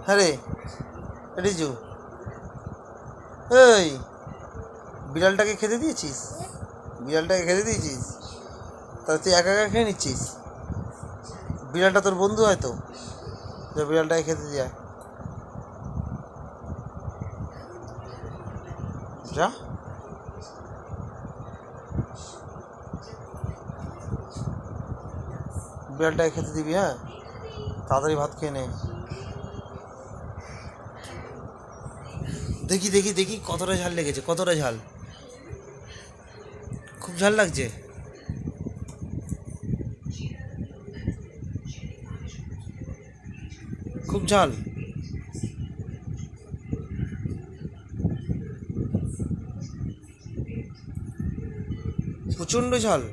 হ্যাঁ রে রিজু, এই বিড়ালটাকে খেতে দিয়েছিস? বিড়ালটাকে খেতে দিয়েছিস? তাহলে তুই একা একা খেয়ে নিচ্ছিস? বিড়ালটা তোর বন্ধু হয়তো, যে বিড়ালটাকে খেতে দিয়ে যা। বিড়ালটাকে খেতে দিবি? হ্যাঁ, তাড়াতাড়ি ভাত খেয়ে নে। দেখি দেখি দেখি কতটা ঝাল লেগেছে, কতটা ঝাল। খুব ঝাল লাগছে? খুব ঝাল? প্রচণ্ড ঝাল?